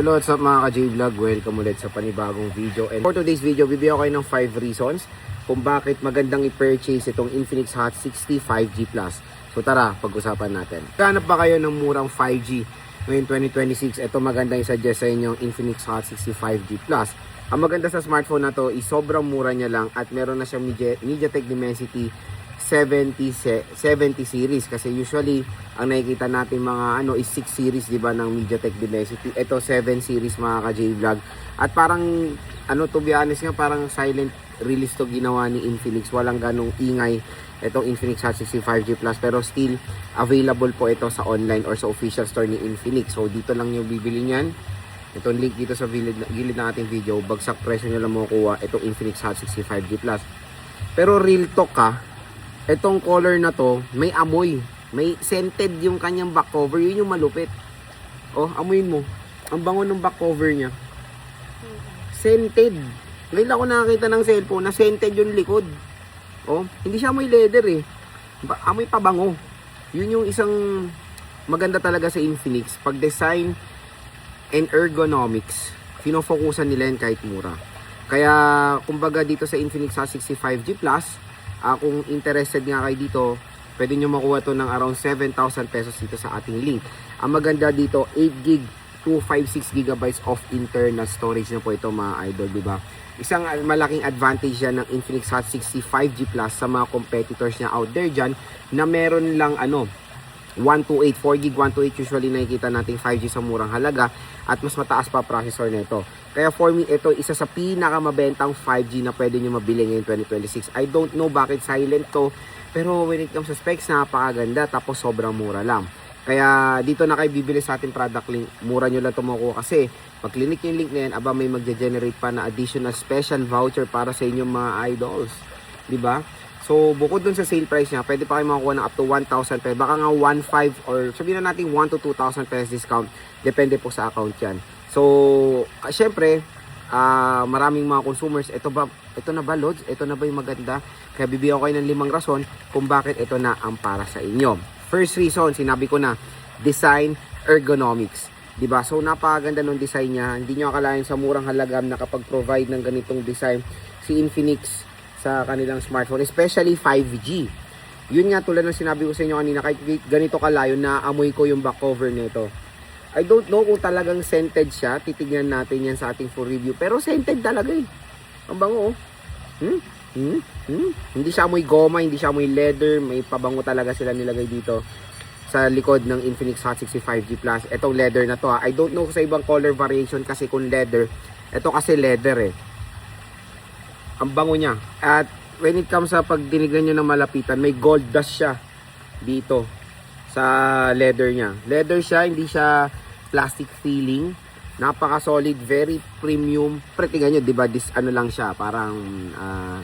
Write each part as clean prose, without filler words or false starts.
Hello, what's up mga ka-J-Vlog? Welcome ulit sa panibagong video. And for today's video, bibigyan ko kayo ng 5 reasons kung bakit magandang i-purchase itong Infinix Hot 60 5G Plus. So tara, pag-usapan natin. Hanap ba kayo ng murang 5G ngayon 2026? Ito magandang i-suggest sa inyo yung Infinix Hot 60 5G Plus. Ang maganda sa smartphone na to is sobrang mura niya lang at meron na siyang MediaTek Dimensity 70 series, kasi usually ang nakikita natin mga is 6 series, di ba, ng MediaTek Dimensity. Ito 7 series mga ka-J-Vlog. At parang to be honest nga, parang silent release to ginawa ni Infinix. Walang ganong ingay itong Infinix Hot 60 5G Plus, pero still available po ito sa online or sa official store ni Infinix. So dito lang yung bibili niyan. Itong link dito sa gilid ng ating video, bagsak presyo nyo lang makukuha itong Infinix Hot 60 5G Plus. Pero real talk itong color na to, may amoy. May scented yung kanyang back cover. Yun yung malupit. Oh, amoyin mo. Ang bango ng back cover niya. Scented. Ngayon ako nakakita ng cellphone na scented yung likod. Oh, hindi siya amoy leather Amoy pabango. Yun yung isang maganda talaga sa Infinix. Pag design and ergonomics, finofokusan nila yan kahit mura. Kaya, kumbaga dito sa Infinix Hot 60 5G Plus, kung interested nga kayo dito, pwede nyo makuha to ng around 7,000 pesos dito sa ating link. Ang maganda dito, 8GB, 256GB of internal storage na po ito mga idol, di ba? Isang malaking advantage yan ng Infinix Hot 60 5G Plus sa mga competitors niya out there dyan na meron lang 128, 4GB 128 usually nakikita natin 5G sa murang halaga at mas mataas pa processor nito. Kaya for me, ito isa sa pinakamabentang 5G na pwede nyo mabili ngayon 2026. I don't know bakit silent to, pero when it comes sa specs, napakaganda, tapos sobrang mura lang. Kaya dito na kayo bibili sa ating product link, mura nyo lang tumukuha kasi pag click yung link na yan, may magge-generate pa na additional special voucher para sa inyong mga idols. Diba? So, bukod dun sa sale price niya, pwede pa kayo makakuha ng up to 1,000 pesos. Baka nga 1,500 or sabihin na natin 1 to 2,000 pesos discount. Depende po sa account yan. So, syempre, maraming mga consumers, ito na ba Lods? Ito na ba yung maganda? Kaya bibigyan ko kayo ng 5 rason kung bakit ito na ang para sa inyo. First reason, sinabi ko na, design ergonomics. Diba? So, napakaganda ng design niya. Hindi nyo akalain sa murang halaga nakapag-provide ng ganitong design si Infinix sa kanilang smartphone, especially 5G. Yun nga, tulad ng sinabi ko sa inyo kanina, kahit ganito kalayo, naamoy ko yung back cover nito. I don't know kung talagang scented siya. Titignan natin yan sa ating full review. Pero scented talaga Ang bango Hindi siya amoy goma, hindi siya amoy leather. May pabango talaga sila nilagay dito sa likod ng Infinix Hot 60 5G Plus. Itong leather na to I don't know sa ibang color variation kasi kung leather. Ito kasi leather Ang bango niya. At when it comes sa pag dinigan nyo ng malapitan, may gold dust siya dito sa leather niya. Leather siya, hindi siya plastic feeling. Napaka-solid, very premium. Pero tingnan nyo, diba, lang siya, parang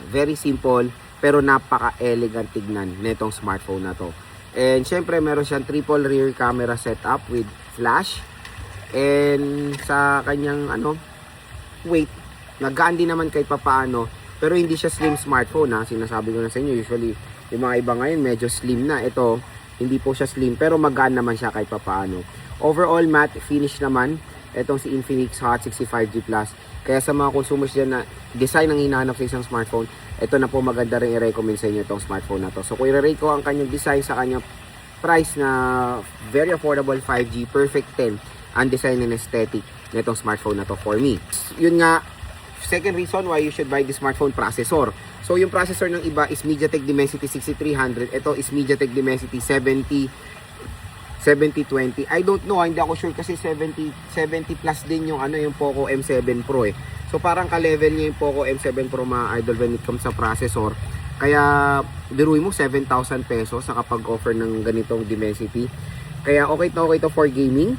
very simple, pero napaka-elegant tignan nitong smartphone na to. And syempre, meron siyang triple rear camera setup with flash. And sa kanyang weight, nagaan din naman kahit papaano. Pero hindi siya slim smartphone Sinasabi ko na sa inyo, usually yung mga iba ngayon medyo slim na. Ito, hindi po siya slim, pero magaan naman siya kahit papaano. Overall matte finish naman itong si Infinix Hot 60 5G Plus. Kaya sa mga consumers dyan na design ang hinahanap sa isang smartphone, ito na po maganda rin i-recommend sa inyo itong smartphone na to. So kung i-rate ko ang kanyang design sa kanyang price na very affordable 5G, perfect 10 ang design and aesthetic na itong smartphone na to for me. Yun nga, second reason why you should buy this smartphone, processor. So yung processor ng iba is MediaTek Dimensity 6300. Ito is MediaTek Dimensity 7020. I don't know, hindi ako sure kasi 70 plus din yung yung Poco M7 Pro So parang ka-level niya yung Poco M7 Pro mga idol when it comes sa processor. Kaya biruin mo 7,000 pesos sa kapag offer ng ganitong Dimensity. Kaya okay to for gaming.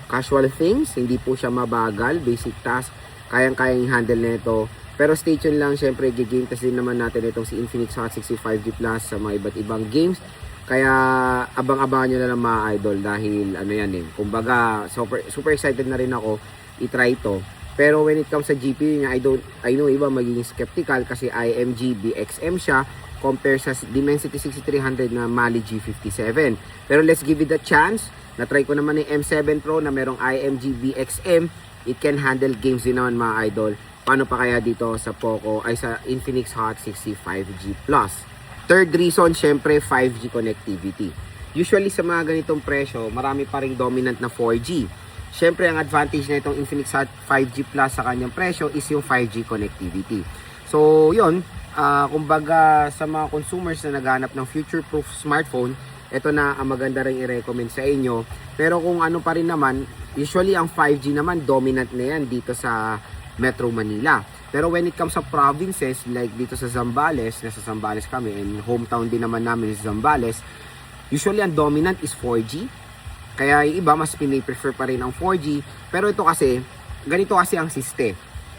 Casual things, hindi po siya mabagal, basic task, kayang-kayang handle nito. Pero stay tuned lang, syempre gigame test din naman natin itong si Infinix Hot 60 5G Plus sa mga iba't ibang games. Kaya abang-abangan nyo na lang mga idol dahil kumbaga super excited na rin ako i-try ito. Pero when it comes sa GPU niya, I know iba magiging skeptical kasi IMG BXM siya compare sa Dimensity 6300 na Mali G57. Pero let's give it a chance Na-try ko naman yung M7 Pro na merong IMG BXM. It can handle games din naman mga idol. Paano pa kaya dito sa sa Infinix Hot 60 5G Plus? Third reason, syempre 5G connectivity. Usually sa mga ganitong presyo, marami pa ring dominant na 4G. Syempre ang advantage na itong Infinix Hot 5G Plus sa kanyang presyo is yung 5G connectivity. So yun, kumbaga sa mga consumers na naghahanap ng future-proof smartphone, ito na ang maganda rin i-recommend sa inyo. Pero kung ano pa rin naman, usually ang 5G naman dominant na yan dito sa Metro Manila. Pero when it comes sa provinces, like dito sa Zambales, nasa Zambales kami, and hometown din naman namin sa Zambales, usually ang dominant is 4G. Kaya yung iba, mas piniprefer pa rin ang 4G. Pero ito kasi, ganito kasi ang system.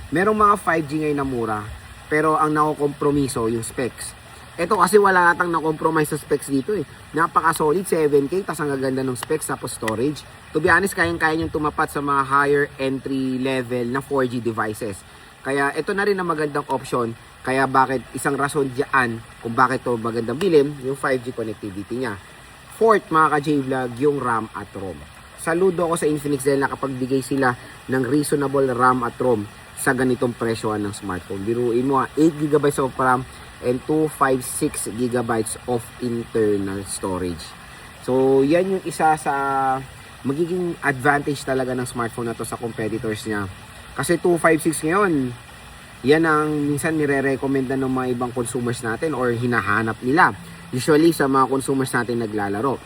Merong mga 5G ngayon na mura, pero ang nakokompromiso yung specs. Ito kasi wala natang na-compromise sa specs dito eh. Napaka-solid, 7K, tas ang gaganda ng specs, tapos storage. To be honest, kayang-kaya niyong tumapat sa mga higher entry level na 4G devices. Kaya ito na rin ang magandang option. Kaya bakit isang rason diyan kung bakit to magandang bilhin, yung 5G connectivity niya. Fourth, mga ka-J-Vlog, yung RAM at ROM. Saludo ako sa Infinix dahil nakapagbigay sila ng reasonable RAM at ROM sa ganitong presyoan ng smartphone. Biruin mo 8GB of RAM and 256GB of internal storage. So, yan yung isa sa magiging advantage talaga ng smartphone na to sa competitors niya. Kasi 256 ngayon, yan ang minsan nire-recommenda ng mga ibang consumers natin or hinahanap nila. Usually sa mga consumers natin naglalaro.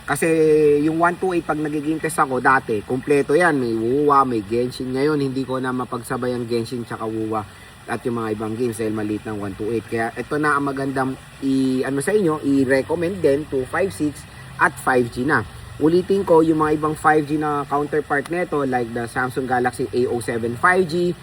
Kasi yung 128 pag nagiging test ako dati, kompleto yan. May WUWA, may Genshin. Ngayon, hindi ko na mapagsabay ang Genshin tsaka WUWA at yung mga ibang games dahil maliit ng 128. Kaya ito na ang magandang sa inyo, i-recommend din 256 at 5G na. Ulitin ko, yung mga ibang 5G na counterpart nito like the Samsung Galaxy A07 5G,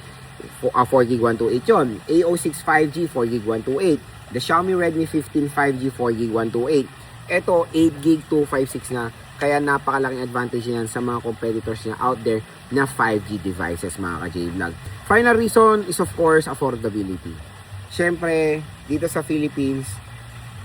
4GB 128 yun. A06 5G, 4GB 128. The Xiaomi Redmi 15 5G, 4GB 128. Ito, 8GB 256 na. Kaya napakalaking advantage yan sa mga competitors niya out there na 5G devices, mga ka-J-Vlog. Final reason is of course affordability. Syempre, dito sa Philippines,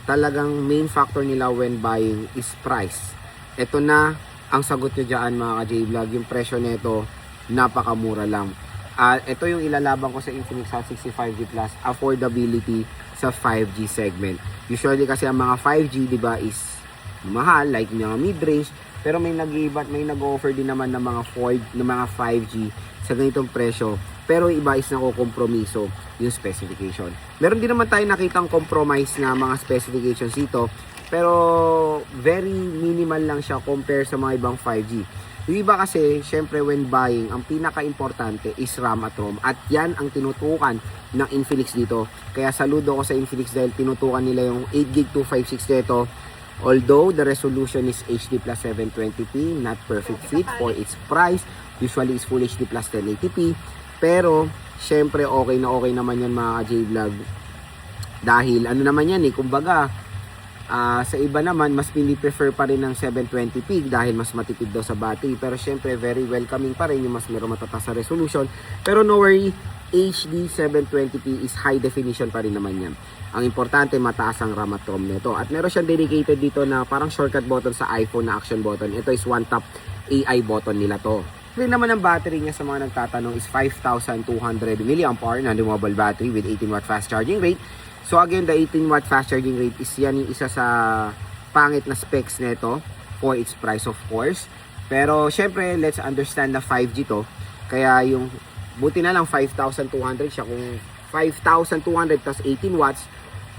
talagang main factor nila when buying is price. Ito na ang sagot nyo dyan, mga ka-J-Vlog. Yung presyo nito, napakamura lang. Ito yung ilalaban ko sa Infinix Hot 60 5G Plus, affordability sa 5G segment. Usually kasi ang mga 5G, di ba, is mahal, like mga mid-range, pero may nag-offer din naman ng mga 5G sa ganitong presyo. Pero iba is nakokompromiso yung specification. Meron din naman tayo nakitang compromise na mga specifications dito, pero very minimal lang siya compare sa mga ibang 5G. Yung iba kasi, syempre when buying, ang pinaka-importante is RAM at ROM. At yan ang tinutukan ng Infinix dito. Kaya saludo ko sa Infinix dahil tinutukan nila yung 8GB 256 dito. Although the resolution is HD plus 720p, not perfect fit for its price. Usually is Full HD plus 1080p. Pero, syempre okay naman yan mga J-Vlog. Dahil ano naman yan kumbaga, sa iba naman, mas pini-prefer pa rin ng 720p dahil mas matipid daw sa battery. Pero syempre, very welcoming pa rin yung mas meron matataas na resolution. Pero no worry, HD 720p is high definition pa rin naman yan. Ang importante, mataas ang RAM at ROM nito. At meron siyang dedicated dito na parang shortcut button sa iPhone na action button. Ito is one tap AI button nila to. Rin naman ang battery niya sa mga nagtatanong is 5,200 mAh na removable battery with 18 watt fast charging rate. So again, the 18 watt fast charging rate is yan yung isa sa pangit na specs nito for its price of course. Pero syempre, let's understand na 5G to. Kaya yung buti na lang 5,200 siya. Kung 5,200 plus 18 watts,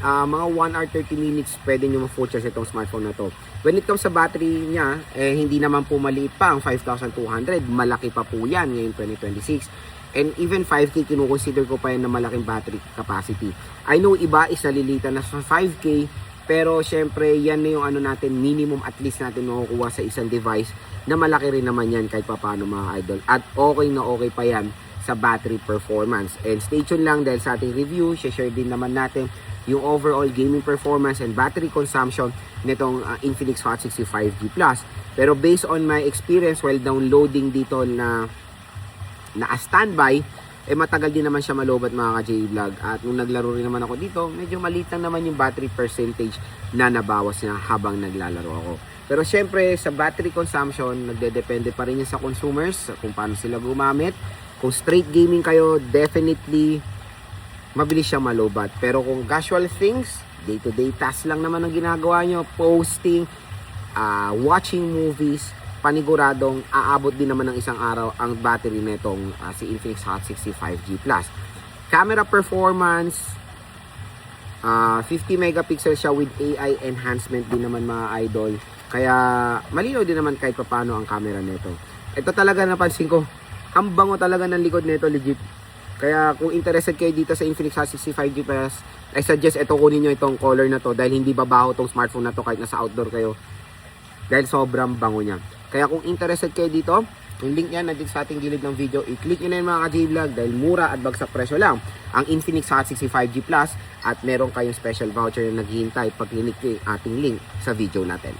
mga 1 hour 30 minutes pwede nyo ma-full charge itong smartphone na to. When it comes sa battery niya, hindi naman po maliit pa ang 5,200. Malaki pa po yan ngayon 2026. And even 5K, kinukonsider ko pa yan na malaking battery capacity. I know iba is nalilitan na sa 5K, pero syempre yan na yung natin, minimum at least natin makukuha sa isang device na malaki rin naman yan kahit paano mga idol. At okay na okay pa yan sa battery performance. And stay tuned lang dahil sa ating review, share din naman natin yung overall gaming performance and battery consumption nitong Infinix Hot 60 5G Plus. Pero based on my experience while downloading dito na standby, matagal din naman siya malobat mga ka-J-Vlog. At nung naglaro rin naman ako dito, medyo maliit lang naman yung battery percentage na nabawas niya habang naglalaro ako. Pero syempre, sa battery consumption, nagdedepende pa rin yan sa consumers, kung paano sila gumamit. Kung straight gaming kayo, definitely mabilis siya malobat. Pero kung casual things, day-to-day tasks lang naman ang ginagawa nyo, posting, watching movies, paniguradong aabot din naman ng isang araw ang battery netong si Infinix Hot 60 5G Plus. Camera performance, 50 megapixel siya with AI enhancement din naman mga idol. Kaya malinaw din naman kahit paano ang camera nito. Ito talaga napansin ko, ang bango talaga ng likod nito, legit. Kaya kung interested kayo dito sa Infinix Hot 60 5G Plus, I suggest ito kunin nyo itong color na to dahil hindi babaho tong smartphone na to kahit nasa outdoor kayo. Dahil sobrang bango niya. Kaya kung interested kayo dito, yung link yan nandito sa ating gilid ng video, i-click nyo na yun mga ka-J-Vlog dahil mura at bagsak presyo lang ang Infinix Hot 60 5G Plus at meron kayong special voucher na naghihintay pag click yung ating link sa video natin.